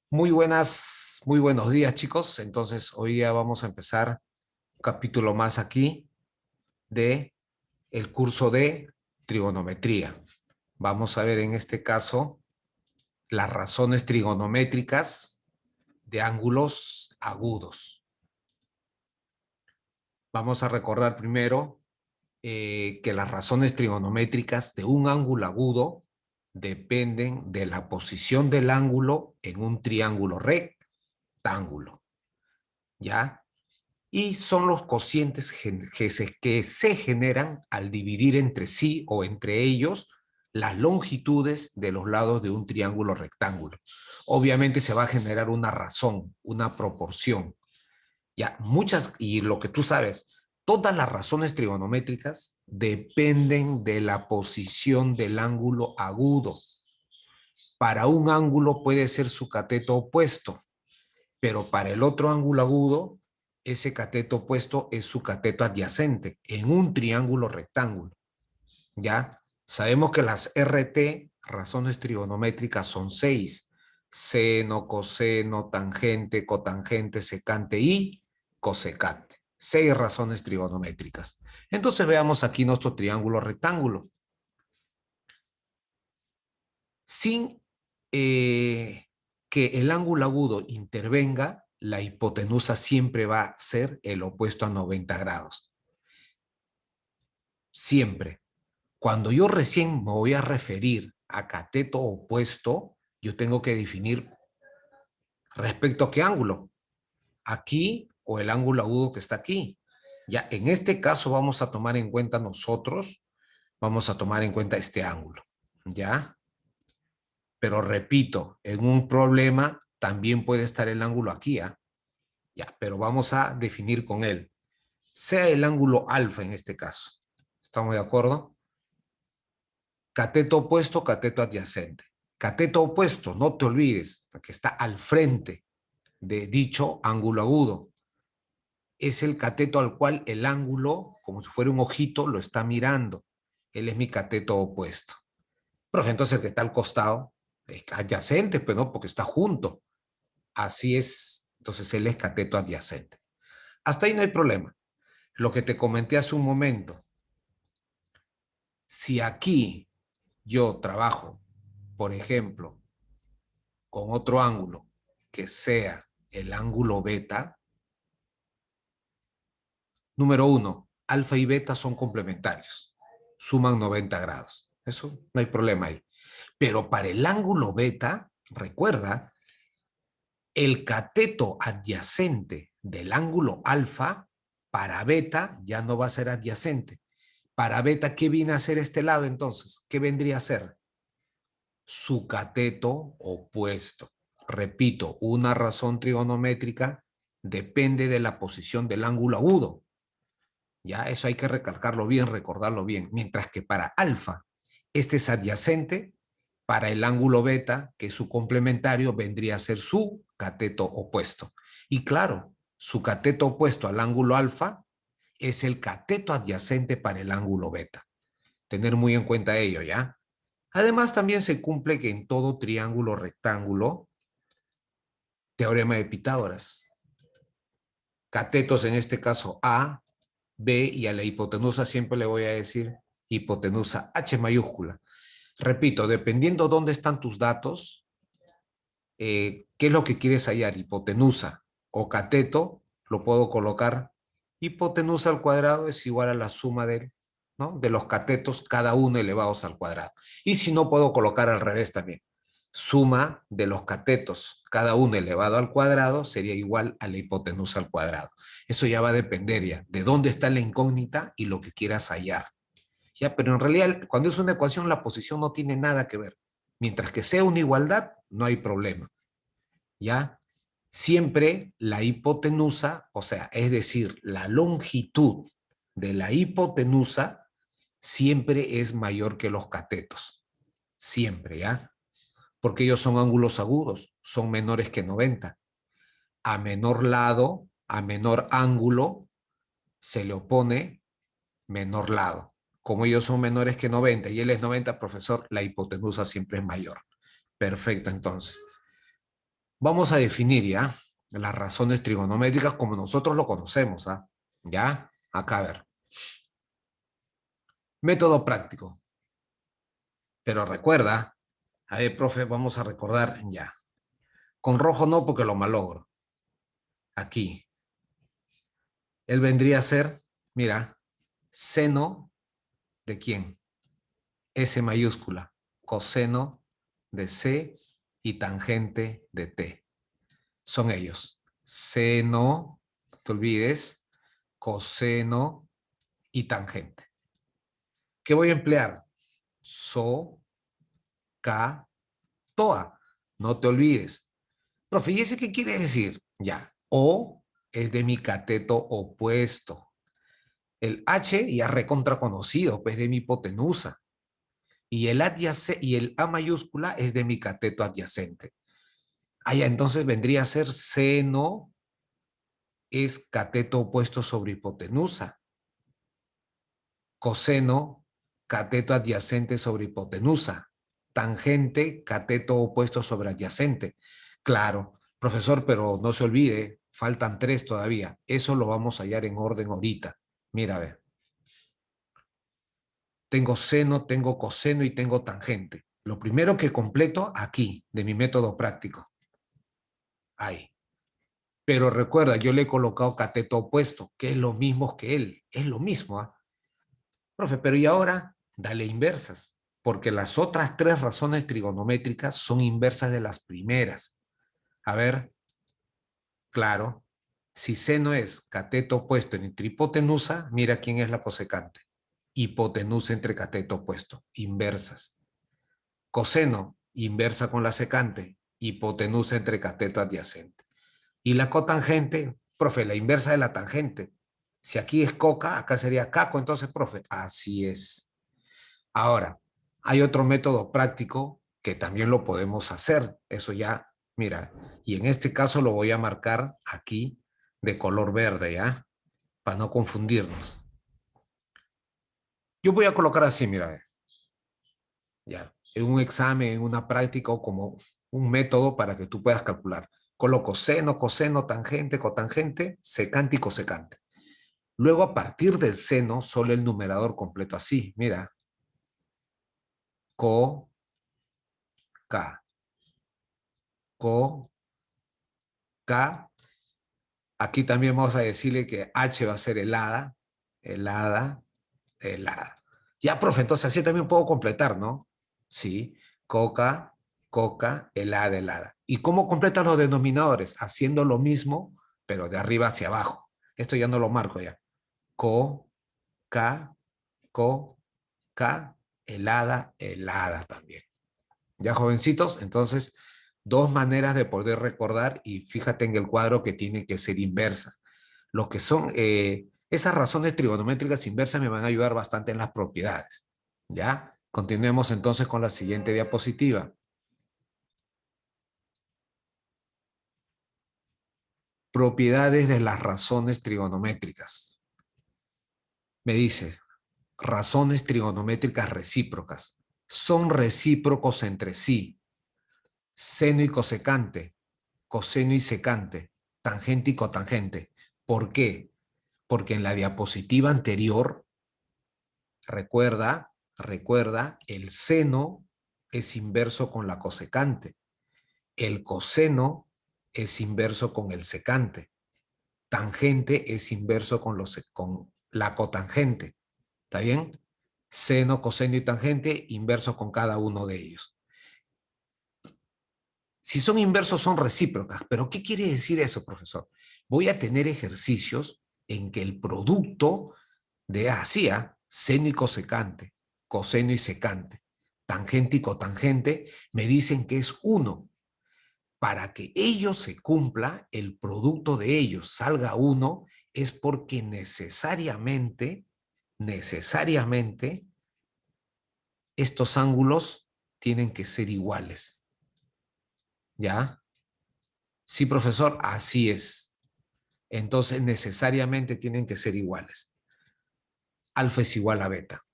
Muy buenos días, chicos. Entonces, hoy ya vamos a empezar un capítulo más aquí de el curso de trigonometría. Vamos a ver en este caso las razones trigonométricas de ángulos agudos. Vamos a recordar primero que las razones trigonométricas de un ángulo agudo dependen de la posición del ángulo en un triángulo rectángulo, ¿ya? Y son los cocientes que se generan al dividir entre sí o entre ellos las longitudes de los lados de un triángulo rectángulo. Obviamente se va a generar una razón, una proporción. Ya, muchas, y lo que tú sabes, todas las razones trigonométricas dependen de la posición del ángulo agudo. Para un ángulo puede ser su cateto opuesto, pero para el otro ángulo agudo, ese cateto opuesto es su cateto adyacente en un triángulo rectángulo. ¿Ya? Sabemos que las RT, razones trigonométricas, son 6: seno, coseno, tangente, cotangente, secante y cosecante. 6 razones trigonométricas. Entonces veamos aquí nuestro triángulo rectángulo. Sin que el ángulo agudo intervenga, la hipotenusa siempre va a ser el opuesto a 90 grados. Siempre. Cuando yo recién me voy a referir a cateto opuesto, yo tengo que definir respecto a qué ángulo. Aquí o el ángulo agudo que está aquí. Ya en este caso vamos a tomar en cuenta nosotros, vamos a tomar en cuenta este ángulo. ¿Ya? Pero repito, en un problema también puede estar el ángulo aquí, ¿ah? Ya, pero vamos a definir con él. Sea el ángulo alfa en este caso. ¿Estamos de acuerdo? Cateto opuesto, cateto adyacente. Cateto opuesto, no te olvides, que está al frente de dicho ángulo agudo. Es el cateto al cual el ángulo, como si fuera un ojito, lo está mirando. Él es mi cateto opuesto. Profe, entonces el que está al costado es adyacente, pero no, porque está junto. Así es, entonces él es cateto adyacente. Hasta ahí no hay problema. Lo que te comenté hace un momento, si aquí yo trabajo, por ejemplo, con otro ángulo que sea el ángulo beta, número uno, alfa y beta son complementarios, suman 90 grados. Eso no hay problema ahí. Pero para el ángulo beta, recuerda, el cateto adyacente del ángulo alfa para beta ya no va a ser adyacente. Para beta, ¿qué viene a ser este lado entonces? ¿Qué vendría a ser? Su cateto opuesto. Repito, una razón trigonométrica depende de la posición del ángulo agudo. Ya, eso hay que recalcarlo bien, recordarlo bien. Mientras que para alfa, este es adyacente, para el ángulo beta, que es su complementario, vendría a ser su cateto opuesto. Y claro, su cateto opuesto al ángulo alfa es el cateto adyacente para el ángulo beta. Tener muy en cuenta ello, ¿ya? Además, también se cumple que en todo triángulo rectángulo, teorema de Pitágoras, catetos en este caso A, B, y a la hipotenusa siempre le voy a decir hipotenusa H mayúscula. Repito, dependiendo dónde están tus datos, qué es lo que quieres hallar, hipotenusa o cateto, lo puedo colocar. Hipotenusa al cuadrado es igual a la suma ¿no? de los catetos, cada uno elevados al cuadrado. Y si no, puedo colocar al revés también. Suma de los catetos, cada uno elevado al cuadrado, sería igual a la hipotenusa al cuadrado. Eso ya va a depender ya de dónde está la incógnita y lo que quieras hallar. ¿Ya? Pero en realidad, cuando es una ecuación, la posición no tiene nada que ver. Mientras que sea una igualdad, no hay problema. ¿Ya? Siempre la hipotenusa, o sea, es decir, la longitud de la hipotenusa, siempre es mayor que los catetos. Siempre, ¿ya? Porque ellos son ángulos agudos, son menores que 90. A menor lado, a menor ángulo, se le opone menor lado. Como ellos son menores que 90 y él es 90, profesor, la hipotenusa siempre es mayor. Perfecto, entonces. Vamos a definir ya las razones trigonométricas como nosotros lo conocemos, ¿ah? ¿Ya? Acá a ver. Método práctico. Pero recuerda, a ver, profe, vamos a recordar ya. Con rojo no porque lo malogro. Aquí. Él vendría a ser, mira, seno de quién? S mayúscula. Coseno de C y tangente de T. Son ellos. Seno, no te olvides, coseno y tangente. ¿Qué voy a emplear? So, ca, toa. No te olvides. Profe, ¿y ese qué quiere decir? Ya, O es de mi cateto opuesto. El H ya recontra conocido, pues de mi hipotenusa. Y el A mayúscula es de mi cateto adyacente. Ah, ya, entonces vendría a ser seno es cateto opuesto sobre hipotenusa. Coseno, cateto adyacente sobre hipotenusa. Tangente, cateto opuesto sobre adyacente. Claro, profesor, pero no se olvide, faltan tres todavía. Eso lo vamos a hallar en orden ahorita. Mira, a ver. Tengo seno, tengo coseno y tengo tangente. Lo primero que completo aquí, de mi método práctico. Ahí. Pero recuerda, yo le he colocado cateto opuesto, que es lo mismo que él. Es lo mismo, ¿ah? Profe, pero ¿y ahora? Dale inversas, porque las otras tres razones trigonométricas son inversas de las primeras. A ver, claro, si seno es cateto opuesto entre hipotenusa, mira quién es la cosecante. Hipotenusa entre cateto opuesto, inversas. Coseno, inversa con la secante, hipotenusa entre cateto adyacente. Y la cotangente, profe, la inversa de la tangente. Si aquí es coca, acá sería caco, entonces, profe, así es. Ahora, hay otro método práctico que también lo podemos hacer. Eso ya, mira, y en este caso lo voy a marcar aquí de color verde, ¿ya? Para no confundirnos. Yo voy a colocar así, mira, ya, en un examen, en una práctica o como un método para que tú puedas calcular. Coloco seno, coseno, tangente, cotangente, secante y cosecante. Luego, a partir del seno, solo el numerador completo así, mira, co, ca, co, ca. Aquí también vamos a decirle que H va a ser helada, helada, helada. Ya, profe, entonces así también puedo completar, ¿no? Sí, coca, coca, helada, helada. ¿Y cómo completan los denominadores? Haciendo lo mismo, pero de arriba hacia abajo. Esto ya no lo marco ya. Co, ca, co, ca, helada, helada también. Ya, jovencitos, entonces, dos maneras de poder recordar y fíjate en el cuadro que tienen que ser inversas. Lo que son, esas razones trigonométricas inversas me van a ayudar bastante en las propiedades. ¿Ya? Continuemos entonces con la siguiente diapositiva. Propiedades de las razones trigonométricas. Me dice, razones trigonométricas recíprocas. Son recíprocos entre sí. Seno y cosecante, coseno y secante, tangente y cotangente. ¿Por qué? Porque en la diapositiva anterior, recuerda, el seno es inverso con la cosecante, el coseno es inverso con el secante, tangente es inverso con la cotangente. ¿Está bien? Seno, coseno y tangente, inverso con cada uno de ellos. Si son inversos, son recíprocas. ¿Pero qué quiere decir eso, profesor? Voy a tener ejercicios en que el producto de hacía seno y cosecante, coseno y secante, tangente y cotangente, me dicen que es uno. Para que ello se cumpla, el producto de ellos salga uno, es porque necesariamente, estos ángulos tienen que ser iguales. ¿Ya? Sí, profesor, así es. Entonces necesariamente tienen que ser iguales. Alfa es igual a beta.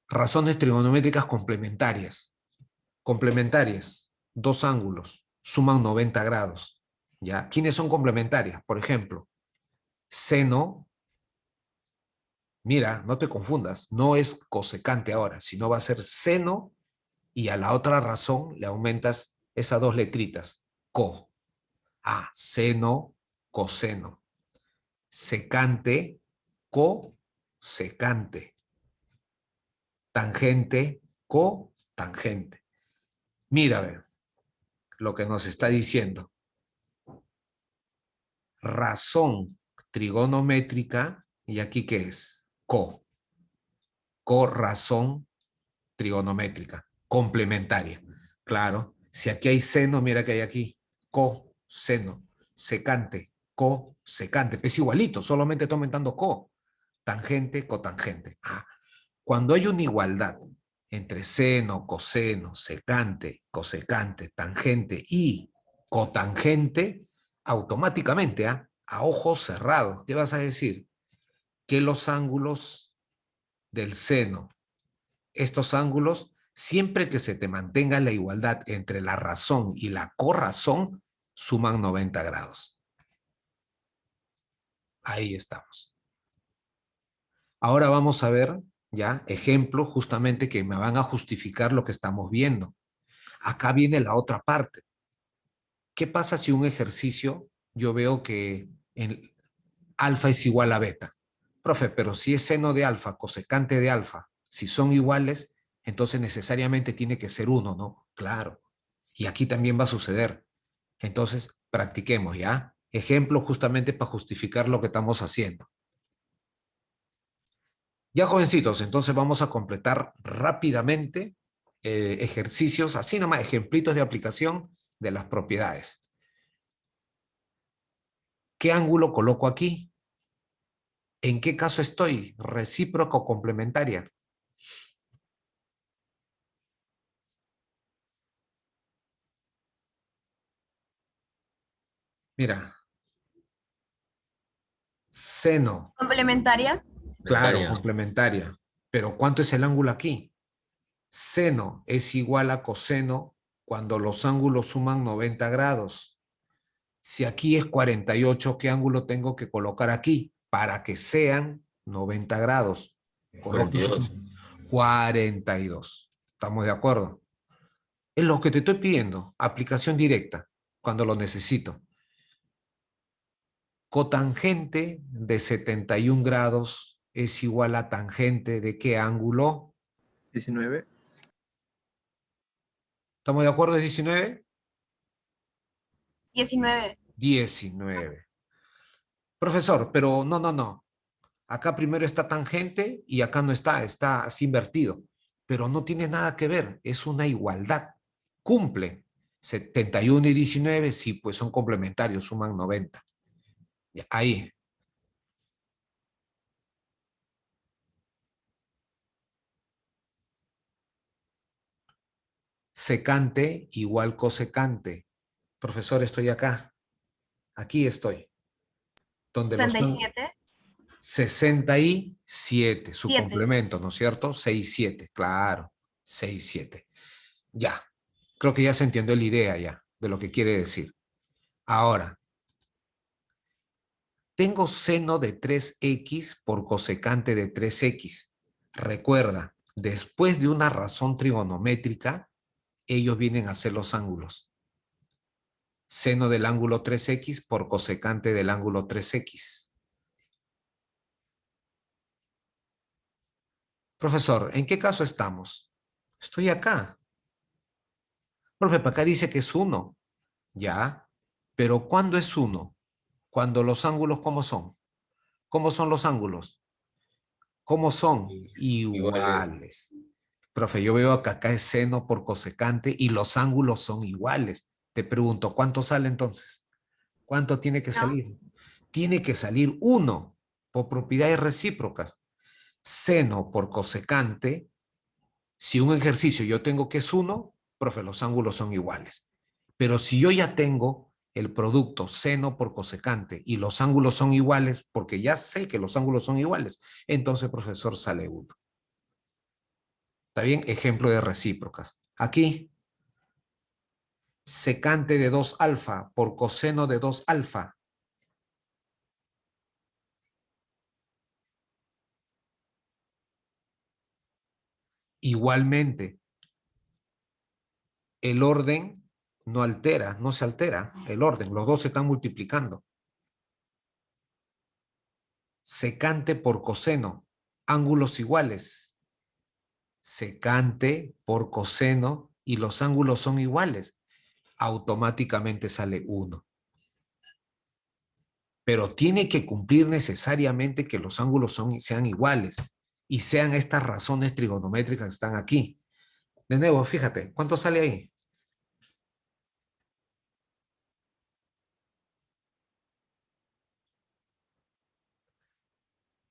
Razones trigonométricas complementarias. Complementarias. dos ángulos, suman 90 grados. ¿Ya? ¿Quiénes son complementarias? Por ejemplo, seno, mira, no te confundas, no es cosecante ahora, sino va a ser seno y a la otra razón le aumentas esas dos letritas, co. Ah, seno, coseno. Secante, cosecante. Tangente, cotangente. Mira, a ver, lo que nos está diciendo. Razón trigonométrica, ¿y aquí qué es? Razón trigonométrica, complementaria. Claro, si aquí hay seno, mira que hay aquí, coseno, secante, cosecante, es igualito, solamente está aumentando tangente, cotangente. Ah, cuando hay una igualdad entre seno, coseno, secante, cosecante, tangente y cotangente, automáticamente, a ojos cerrados, ¿qué vas a decir? Que los ángulos del seno, estos ángulos, siempre que se te mantenga la igualdad entre la razón y la corrazón, suman 90 grados. Ahí estamos. Ahora vamos a ver ya ejemplos justamente que me van a justificar lo que estamos viendo. Acá viene la otra parte. ¿Qué pasa si un ejercicio yo veo que en alfa es igual a beta? Profe, pero si es seno de alfa, cosecante de alfa, si son iguales, entonces necesariamente tiene que ser uno, ¿no? Claro. Y aquí también va a suceder. Entonces, practiquemos, ¿ya? Ejemplo justamente para justificar lo que estamos haciendo. Ya, jovencitos, entonces vamos a completar rápidamente ejercicios, así nomás, ejemplitos de aplicación de las propiedades. ¿Qué ángulo coloco aquí? ¿En qué caso estoy? ¿Recíproca o complementaria? Mira, seno, Complementaria. claro, Complementaria. complementaria. Pero ¿cuánto es el ángulo aquí? Seno es igual a coseno cuando los ángulos suman 90 grados. Si aquí es 48, ¿qué ángulo tengo que colocar aquí? Para que sean 90 grados. Coloco 42. 42. ¿Estamos de acuerdo? Es lo que te estoy pidiendo. Aplicación directa, cuando lo necesito. Cotangente de 71 grados es igual a tangente de ¿qué ángulo? 19. ¿Estamos de acuerdo? ¿Es 19? 19. 19. Profesor, pero no. Acá primero está tangente y acá no está así invertido. Pero no tiene nada que ver, es una igualdad. Cumple. 71 y 19, sí, pues son complementarios, suman 90. Ya, ahí. Secante igual cosecante. Profesor, estoy acá. Aquí estoy. Donde los son 67. 67, su 7. complemento, ¿no es cierto? 6, 7, claro. 6, 7. Ya. Creo que ya se entendió la idea ya de lo que quiere decir. Ahora, tengo seno de 3x por cosecante de 3x. Recuerda, después de una razón trigonométrica, ellos vienen a ser los ángulos. Seno del ángulo 3x por cosecante del ángulo 3x. Profesor, ¿en qué caso estamos? Estoy acá. Profe, para acá dice que es 1. Ya, pero ¿cuándo es 1? Cuando los ángulos, ¿cómo son? ¿Cómo son los ángulos? ¿Cómo son? Iguales. Iguales. Profe, yo veo que acá es seno por cosecante y los ángulos son iguales. Te pregunto, ¿cuánto sale entonces? ¿Cuánto tiene que ¿No? salir? Tiene que salir 1 por propiedades recíprocas. Seno por cosecante, si un ejercicio yo tengo que es 1, profe, los ángulos son iguales. Pero si yo ya tengo el producto seno por cosecante y los ángulos son iguales, porque ya sé que los ángulos son iguales, entonces, profesor, sale 1. ¿Está bien? Ejemplo de recíprocas. Aquí, secante de 2 alfa por coseno de 2 alfa. Igualmente, el orden no altera, no se altera el orden, los dos se están multiplicando. Secante por coseno, ángulos iguales. Secante por coseno y los ángulos son iguales. Automáticamente sale 1. Pero tiene que cumplir necesariamente que los ángulos sean iguales y sean estas razones trigonométricas que están aquí. De nuevo, fíjate, ¿cuánto sale ahí?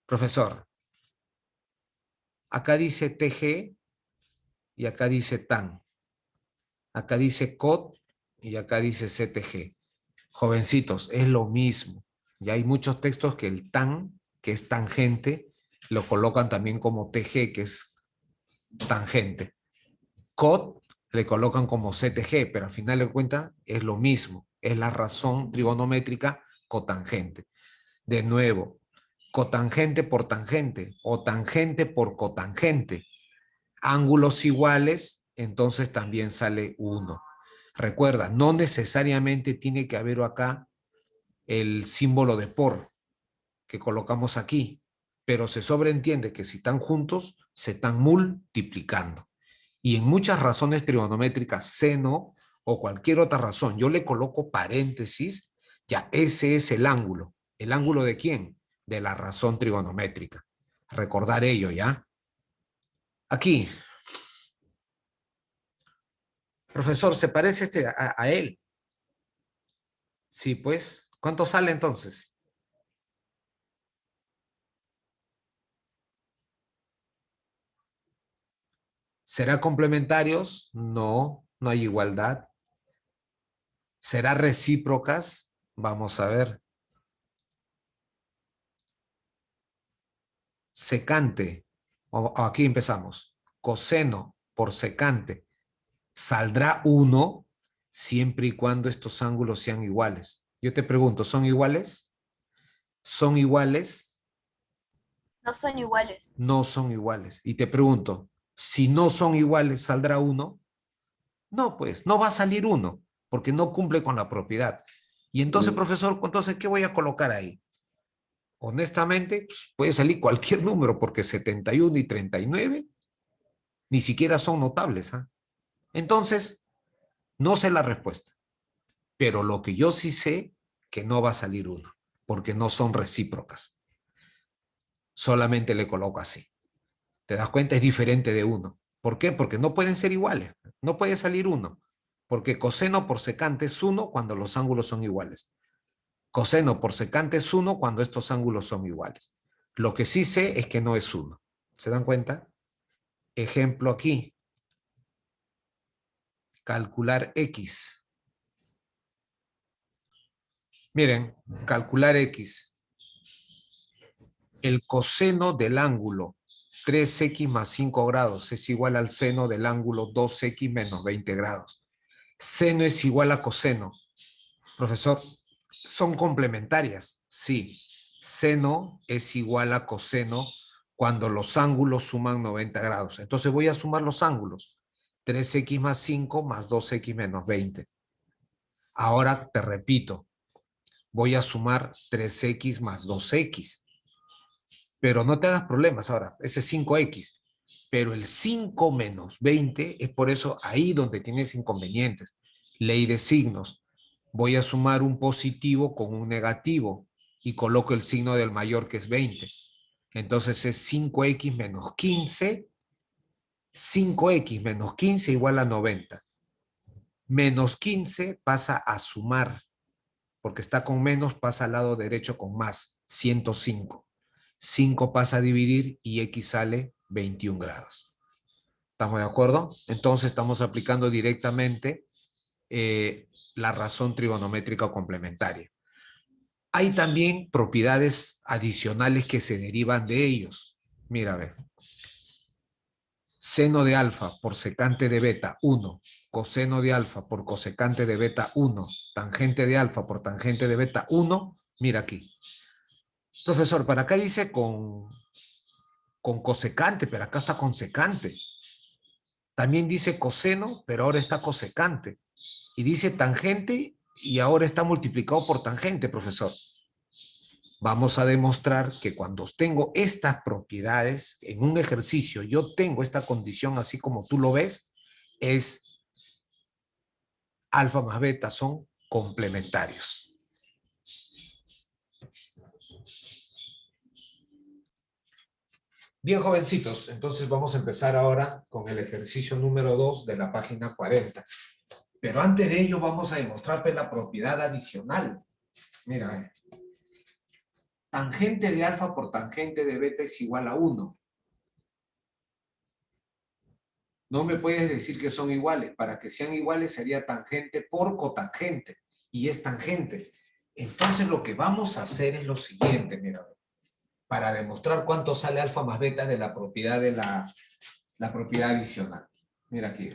Profesor, acá dice TG y acá dice TAN. Acá dice COT y acá dice CTG. Jovencitos, es lo mismo. Ya hay muchos textos que el TAN, que es tangente, lo colocan también como TG, que es tangente. COT le colocan como CTG, pero al final de cuentas es lo mismo. Es la razón trigonométrica cotangente. De nuevo, cotangente por tangente o tangente por cotangente. Ángulos iguales, entonces también sale 1. Recuerda, no necesariamente tiene que haber acá el símbolo de por que colocamos aquí, pero se sobreentiende que si están juntos, se están multiplicando. Y en muchas razones trigonométricas, seno o cualquier otra razón, yo le coloco paréntesis, ya ese es el ángulo. ¿El ángulo de quién? De la razón trigonométrica. Recordar ello, ¿ya? Aquí, profesor, ¿se parece este a él? Sí, pues, ¿cuánto sale entonces? ¿Será complementarios? No, no hay igualdad. ¿Será recíprocas? Vamos a ver. Secante. Aquí empezamos. Coseno por secante. Saldrá 1 siempre y cuando estos ángulos sean iguales. Yo te pregunto, ¿son iguales? ¿Son iguales? No son iguales. No son iguales. Y te pregunto, si no son iguales, ¿saldrá 1? No, pues, no va a salir 1 porque no cumple con la propiedad. Y entonces, profesor, entonces, ¿qué voy a colocar ahí? Honestamente, pues, puede salir cualquier número porque 71 y 39 ni siquiera son notables. ¿Ah? Entonces, no sé la respuesta, pero lo que yo sí sé que no va a salir 1 porque no son recíprocas. Solamente le coloco así. ¿Te das cuenta? Es diferente de 1. ¿Por qué? Porque no pueden ser iguales. No puede salir 1 porque coseno por secante es 1 cuando los ángulos son iguales. Coseno por secante es 1 cuando estos ángulos son iguales. Lo que sí sé es que no es 1. ¿Se dan cuenta? Ejemplo aquí. Calcular X. Miren, calcular X. El coseno del ángulo 3x más 5 grados es igual al seno del ángulo 2x menos 20 grados. Seno es igual a coseno. Profesor, ¿son complementarias? Sí. Seno es igual a coseno cuando los ángulos suman 90 grados. Entonces voy a sumar los ángulos. 3x más 5 más 2x menos 20. Ahora te repito, voy a sumar 3x más 2x. Pero no te hagas problemas ahora, ese es 5x. Pero el 5 menos 20 es por eso ahí donde tienes inconvenientes. Ley de signos. Voy a sumar un positivo con un negativo y coloco el signo del mayor que es 20. Entonces es 5x menos 15. 5x menos 15 igual a 90. Menos 15 pasa a sumar, porque está con menos, pasa al lado derecho con más, 105. 5 pasa a dividir y X sale 21 grados. ¿Estamos de acuerdo? Entonces estamos aplicando directamente la razón trigonométrica complementaria. Hay también propiedades adicionales que se derivan de ellos. Mira, a ver. Seno de alfa por secante de beta, 1. Coseno de alfa por cosecante de beta, 1. Tangente de alfa por tangente de beta, 1. Mira aquí. Profesor, para acá dice con cosecante, pero acá está con secante. También dice coseno, pero ahora está cosecante. Y dice tangente y ahora está multiplicado por tangente, profesor. Vamos a demostrar que cuando tengo estas propiedades en un ejercicio, yo tengo esta condición así como tú lo ves, es alfa más beta son complementarios. Bien, jovencitos, entonces vamos a empezar ahora con el ejercicio número 2 de la página 40. Pero antes de ello vamos a demostrar la propiedad adicional. Mira, tangente de alfa por tangente de beta es igual a 1. No me puedes decir que son iguales. Para que sean iguales sería tangente por cotangente. Y es tangente. Entonces lo que vamos a hacer es lo siguiente, mira. Para demostrar cuánto sale alfa más beta de la propiedad la propiedad adicional. Mira aquí.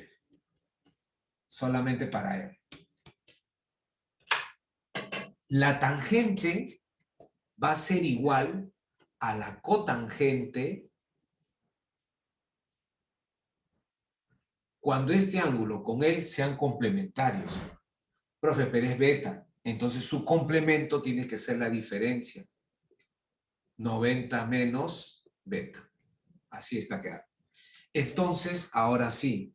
Solamente para él. La tangente va a ser igual a la cotangente cuando este ángulo con él sean complementarios. Profe, pero es beta. Entonces su complemento tiene que ser la diferencia. 90 menos beta. Así está quedando. Entonces, ahora sí,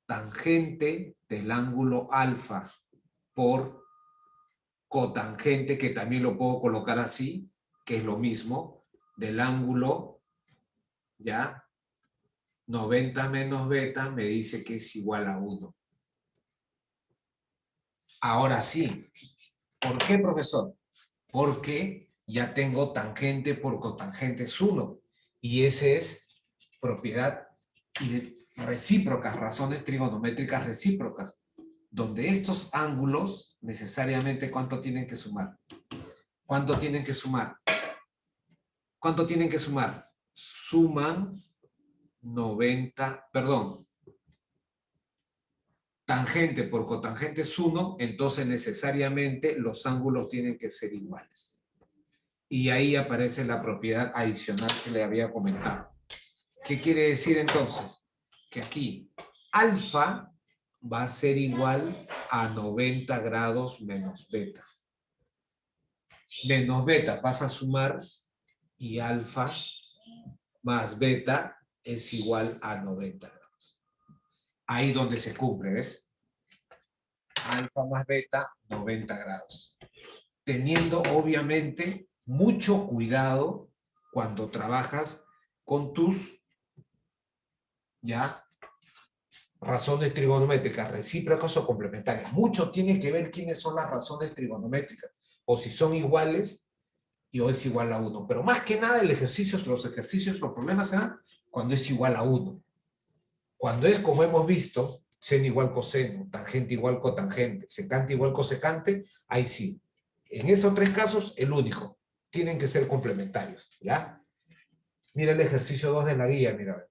tangente del ángulo alfa por cotangente, que también lo puedo colocar así, que es lo mismo, del ángulo, ya, 90 menos beta me dice que es igual a 1. Ahora sí. ¿Por qué, profesor? Porque ya tengo tangente por cotangente es 1. Y ese es propiedad recíprocas, razones trigonométricas recíprocas, donde estos ángulos necesariamente ¿cuánto tienen que sumar? ¿Cuánto tienen que sumar? ¿Cuánto tienen que sumar? Suman 90, perdón, tangente por cotangente es 1, entonces necesariamente los ángulos tienen que ser iguales. Y ahí aparece la propiedad adicional que le había comentado. ¿Qué quiere decir entonces? Que aquí alfa va a ser igual a 90 grados menos beta. Menos beta pasa a sumar y alfa más beta es igual a 90 grados. Ahí donde se cumple, ¿ves? Alfa más beta, 90 grados. Teniendo obviamente mucho cuidado cuando trabajas con tus ya razones trigonométricas, recíprocas o complementarias. Mucho tiene que ver quiénes son las razones trigonométricas, o si son iguales y o es igual a 1. Pero más que nada los problemas se dan cuando es igual a 1. Cuando es como hemos visto, seno igual coseno, tangente igual cotangente, secante igual cosecante, ahí sí. En esos tres casos, el único. Tienen que ser complementarios, ¿ya? Mira el ejercicio 2 de la guía, mira.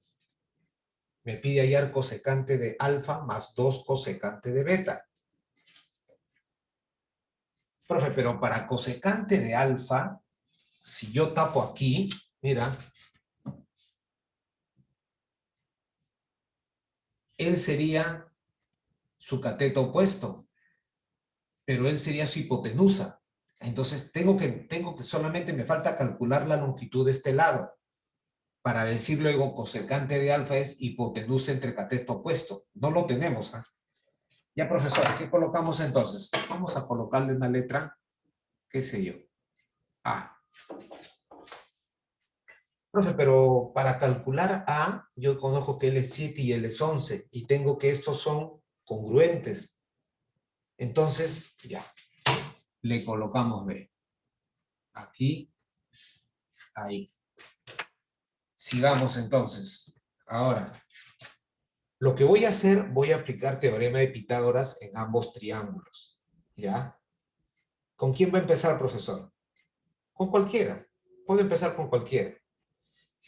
Me pide hallar cosecante de alfa más 2 cosecante de beta. Profe, pero para cosecante de alfa, si yo tapo aquí, mira, él sería su cateto opuesto, pero él sería su hipotenusa. Entonces tengo que solamente me falta calcular la longitud de este lado. Para decir luego cosecante de alfa es hipotenusa entre cateto opuesto. No lo tenemos, ¿eh? Ya, profesor, ¿qué colocamos entonces? Vamos a colocarle una letra, qué sé yo, A. Profe, pero para calcular A, yo conozco que L es 7 y L es 11, y tengo que estos son congruentes. Entonces, ya, le colocamos B. Aquí, ahí. Sigamos entonces. Ahora, lo que voy a hacer, voy a aplicar teorema de Pitágoras en ambos triángulos. ¿Ya? ¿Con quién va a empezar, profesor? Con cualquiera. Puedo empezar con cualquiera.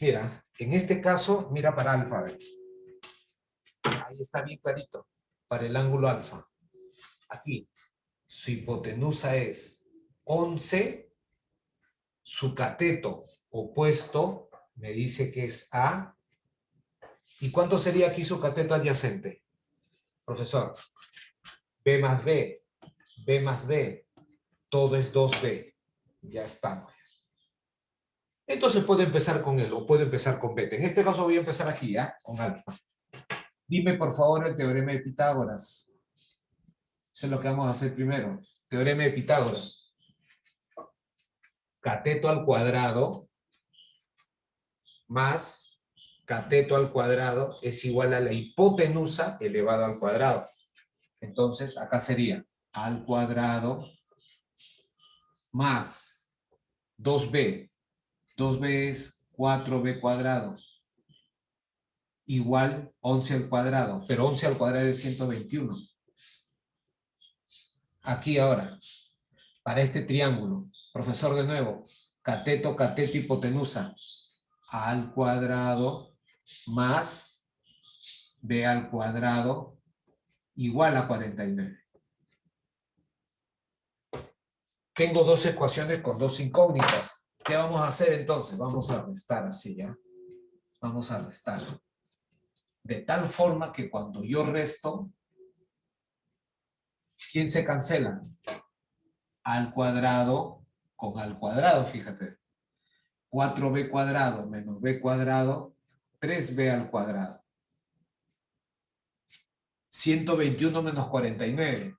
Mira, En este caso, mira para alfa. A ver. Ahí está bien clarito. Para el ángulo alfa. Aquí. Su hipotenusa es 11. Su cateto opuesto me dice que es A. ¿Y cuánto sería aquí su cateto adyacente? Profesor. B más B. B más B. Todo es 2B. Ya estamos. Entonces puedo empezar con él o puedo empezar con beta. En este caso voy a empezar aquí, ¿ya? Con alfa. Dime por favor el teorema de Pitágoras. Eso es lo que vamos a hacer primero. Teorema de Pitágoras. Cateto al cuadrado más cateto al cuadrado es igual a la hipotenusa elevado al cuadrado. Entonces acá sería al cuadrado más 2b. 2b es 4b cuadrado. Igual 11 al cuadrado, pero 11 al cuadrado es 121. Aquí ahora, para este triángulo, profesor de nuevo, cateto, cateto, hipotenusa, a al cuadrado más b al cuadrado igual a 49. Tengo dos ecuaciones con dos incógnitas. ¿Qué vamos a hacer entonces? Vamos a restar así, ¿ya? Vamos a restar. De tal forma que cuando yo resto, ¿quién se cancela? Al cuadrado con al cuadrado, fíjate. 4b cuadrado menos b cuadrado, 3b al cuadrado. 121 menos 49.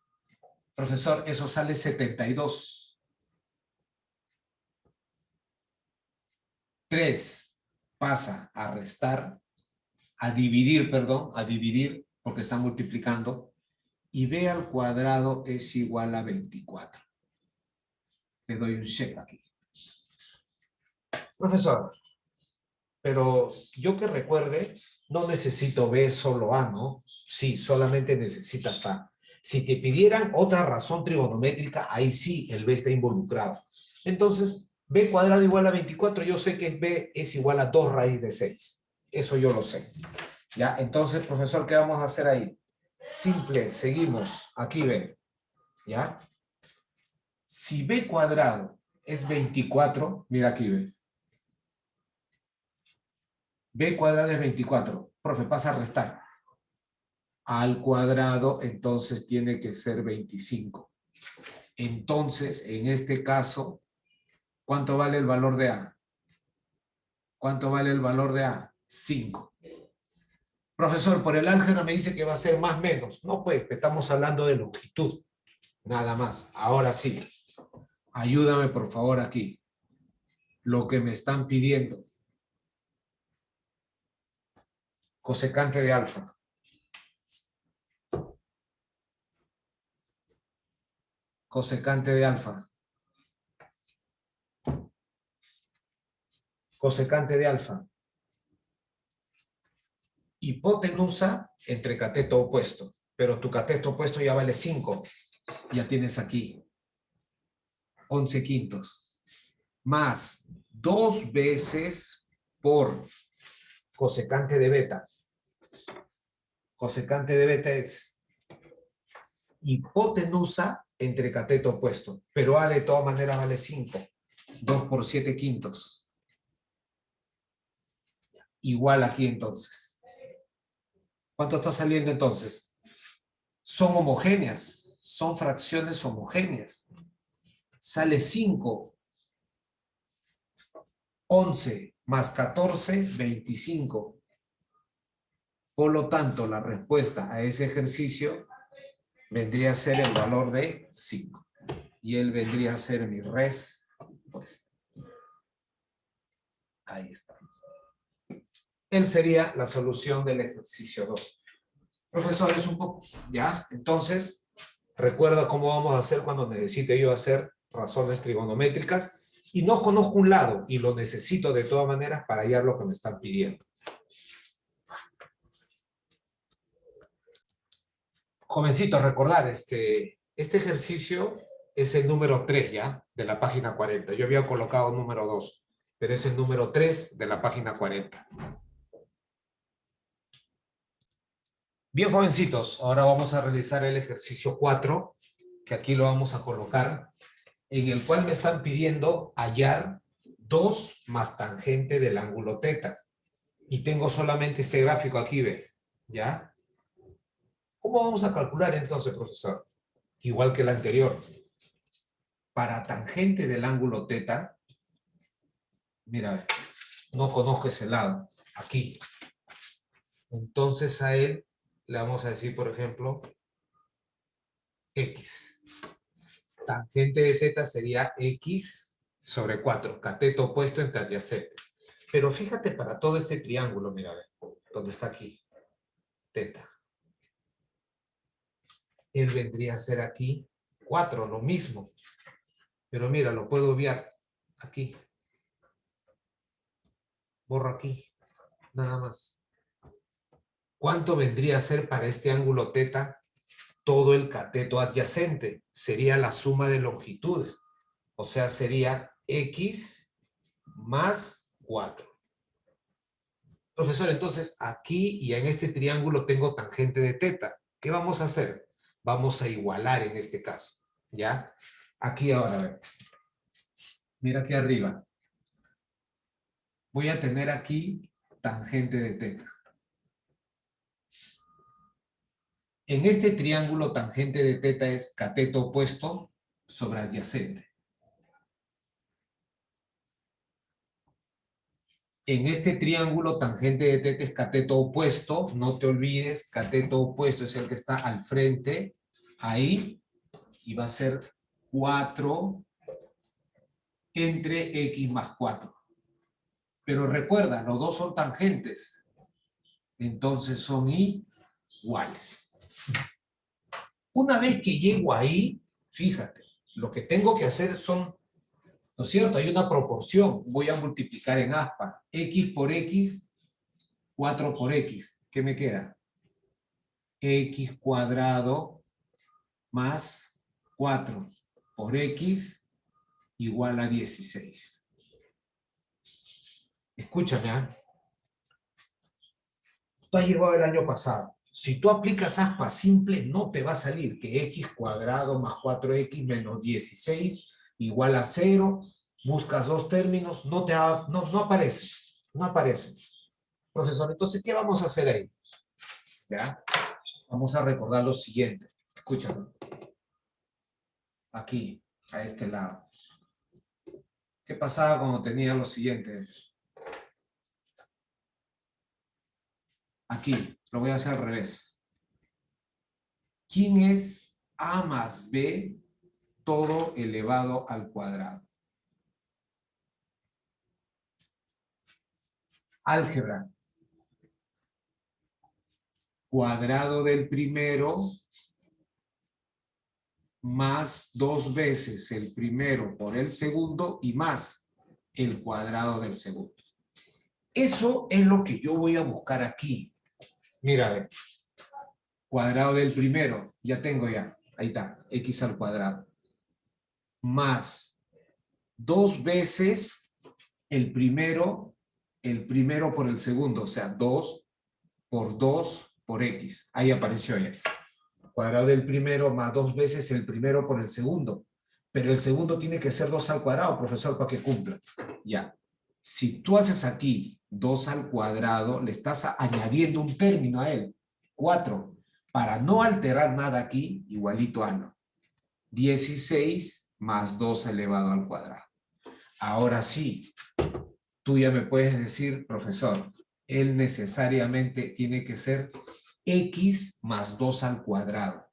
Profesor, eso sale 72. 3 pasa a restar, a dividir, perdón, a dividir, porque está multiplicando, y b al cuadrado es igual a 24. Le doy un check aquí. Profesor, pero yo que recuerde, no necesito B, solo A, ¿no? Sí, solamente necesitas A. Si te pidieran otra razón trigonométrica, ahí sí el B está involucrado. Entonces, B cuadrado igual a 24, yo sé que B es igual a 2 raíz de 6. Eso yo lo sé. ¿Ya? Entonces, profesor, ¿qué vamos a hacer ahí? Simple, seguimos. Aquí B. ¿Ya? Si B cuadrado es 24, mira aquí B. B cuadrado es 24. Profe, pasa a restar. Al cuadrado, entonces tiene que ser 25. Entonces, en este caso, ¿cuánto vale el valor de A? ¿Cuánto vale el valor de A? 5. Profesor, por el álgebra me dice que va a ser más menos. No, pues, estamos hablando de longitud. Nada más. Ahora sí. Ayúdame, por favor, aquí. Lo que me están pidiendo. Cosecante de alfa. Cosecante de alfa. Cosecante de alfa. Hipotenusa entre cateto opuesto. Pero tu cateto opuesto ya vale 5. Ya tienes aquí 11 quintos. Más 2 veces por cosecante de beta. Cosecante de beta es hipotenusa entre cateto opuesto. Pero A de todas maneras vale 5. 2 por 7 quintos. Igual aquí entonces. ¿Cuánto está saliendo entonces? Son homogéneas. Son fracciones homogéneas. Sale 5. 11 más 14, 25. Por lo tanto, la respuesta a ese ejercicio vendría a ser el valor de 5. Y él vendría a ser mi respuesta. Ahí estamos. Él sería la solución del ejercicio 2. Profesor, es un poco, ¿ya? Entonces, recuerda cómo vamos a hacer cuando necesite yo hacer razones trigonométricas y no conozco un lado y lo necesito de todas maneras para hallar lo que me están pidiendo. Jovencito, recordar, este ejercicio es el número 3 ya, de la página 40. Yo había colocado número 2. pero es el número 3 de la página 40. Bien, jovencitos, ahora vamos a realizar el ejercicio 4, que aquí lo vamos a colocar, en el cual me están pidiendo hallar 2 más tangente del ángulo teta. Y tengo solamente este gráfico aquí, ¿ve? ¿Ya? ¿Cómo vamos a calcular entonces, profesor? Igual que el anterior. Para tangente del ángulo teta, mira, no conozco ese lado, aquí. Entonces a él le vamos a decir, por ejemplo, X. Tangente de teta sería X sobre 4, cateto opuesto entre adyacente. Pero fíjate para todo este triángulo, mira, donde está aquí, teta. Él vendría a ser aquí 4, lo mismo. Pero mira, lo puedo obviar aquí. Borro aquí, nada más. ¿Cuánto vendría a ser para este ángulo teta todo el cateto adyacente? Sería la suma de longitudes. O sea, sería X más 4. Profesor, entonces aquí y en este triángulo tengo tangente de teta. ¿Qué vamos a hacer? Vamos a igualar en este caso, ¿ya? Aquí ahora, a ver. Mira aquí arriba. Voy a tener aquí tangente de teta. En este triángulo tangente de teta es cateto opuesto sobre adyacente. En este triángulo tangente de teta es cateto opuesto. No te olvides, cateto opuesto es el que está al frente, ahí, y va a ser 4 entre x más 4. Pero recuerda, los dos son tangentes. Entonces son iguales. Una vez que llego ahí, fíjate, lo que tengo que hacer son, ¿no es cierto? Hay una proporción. Voy a multiplicar en aspa. X por X, 4 por X. ¿Qué me queda? X cuadrado más 4 por X igual a 16. Escúchame, ¿eh? Tú has llevado el año pasado. Si tú aplicas aspa simple, no te va a salir que X cuadrado más 4X menos 16 igual a 0. Buscas dos términos, no aparece. No aparece. Profesor, entonces, ¿qué vamos a hacer ahí? ¿Ya? Vamos a recordar lo siguiente. Escúchame. Aquí, a este lado. ¿Qué pasaba cuando tenía lo siguiente? Aquí, lo voy a hacer al revés. ¿Quién es A más B todo elevado al cuadrado? Álgebra. Cuadrado del primero más 2 veces el primero por el segundo y más el cuadrado del segundo. Eso es lo que yo voy a buscar aquí. Mira, a ver. Cuadrado del primero, ya tengo ya. Ahí está, x al cuadrado. Más 2 veces el primero por el segundo, o sea, 2 por 2 por x. Ahí apareció ya. Cuadrado del primero más 2 veces el primero por el segundo. Pero el segundo tiene que ser 2 al cuadrado, profesor, para que cumpla. Ya. Si tú haces aquí 2 al cuadrado, le estás añadiendo un término a él. 4. Para no alterar nada aquí, igualito a no. 16 más 2 elevado al cuadrado. Ahora sí, tú ya me puedes decir, profesor, él necesariamente tiene que ser x más 2 al cuadrado.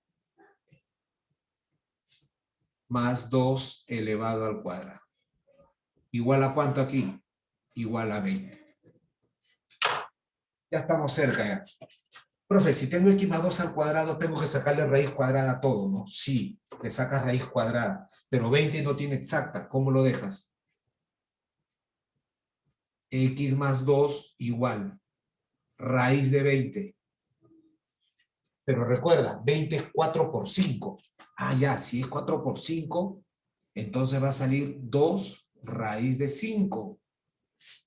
Más 2 elevado al cuadrado. ¿Igual a cuánto aquí? Igual a 20. Ya estamos cerca ya. Profe, si tengo x más 2 al cuadrado, tengo que sacarle raíz cuadrada a todo, ¿no? Sí, le sacas raíz cuadrada, pero 20 no tiene exacta. ¿Cómo lo dejas? X más 2 igual. Raíz de 20. Pero recuerda, 20 es 4 por 5. Ah, ya, si es 4 por 5, entonces va a salir 2 raíz de 5.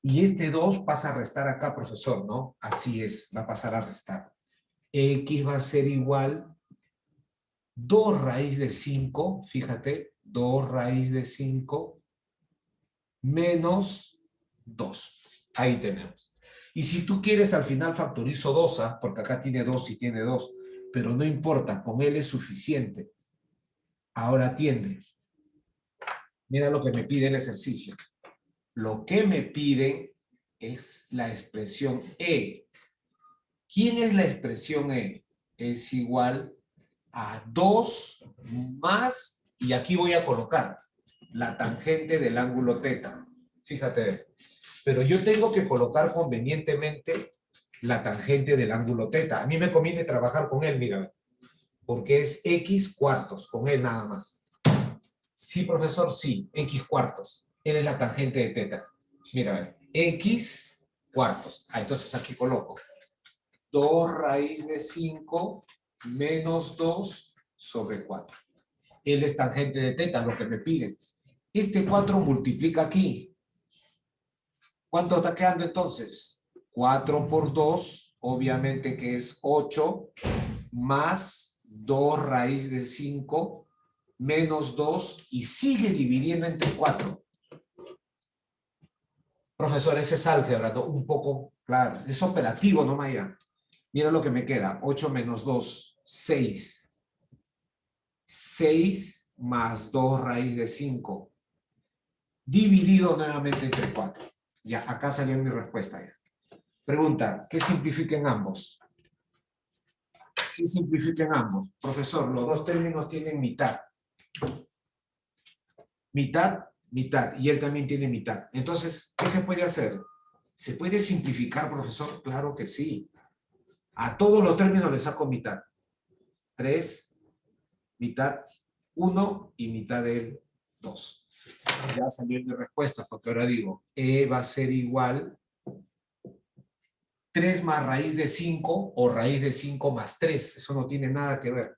Y este 2 pasa a restar acá, profesor, ¿no? Así es, va a pasar a restar. X va a ser igual 2 raíz de 5, fíjate, 2 raíz de 5 menos 2. Ahí tenemos. Y si tú quieres al final factorizo 2, porque acá tiene 2 y tiene 2, pero no importa, con él es suficiente. Ahora atiende. Mira lo que me pide el ejercicio. Lo que me pide es la expresión E. ¿Quién es la expresión E? Es igual a 2 más, y aquí voy a colocar la tangente del ángulo teta. Fíjate, pero yo tengo que colocar convenientemente la tangente del ángulo teta. A mí me conviene trabajar con él, mira, porque es X cuartos, con él nada más. Sí, profesor, sí, X cuartos. Él es la tangente de teta. Mira, X cuartos. Entonces aquí coloco 2 raíz de 5 menos 2 sobre 4. Él es tangente de teta, lo que me piden. Este 4 multiplica aquí. ¿Cuánto está quedando entonces? 4 por 2, obviamente que es 8, más 2 raíz de 5, menos 2, y sigue dividiendo entre 4. Profesor, ese es álgebra, ¿no? Un poco, claro, es operativo, no Maya. Mira lo que me queda, 8 menos 2, 6. 6 más 2 raíz de 5, dividido nuevamente entre 4. Ya, acá salió mi respuesta ya. Pregunta, ¿qué simplifiquen ambos? ¿Qué simplifiquen ambos? Profesor, los dos términos tienen mitad. Mitad, mitad, y él también tiene mitad. Entonces, ¿qué se puede hacer? ¿Se puede simplificar, profesor? Claro que sí. A todos los términos le saco mitad. 3, mitad 1 y mitad del 2. Ya salió mi respuesta, porque ahora digo, E va a ser igual 3 más raíz de 5 o raíz de 5 más 3. Eso no tiene nada que ver.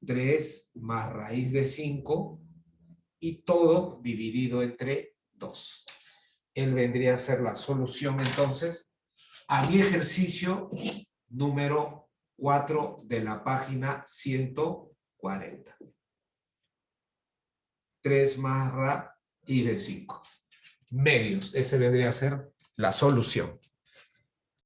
3 más raíz de 5 y todo dividido entre 2. Él vendría a ser la solución entonces a mi ejercicio número 4 de la página 140. 3 más raíz de 5. Medios. Ese vendría a ser la solución.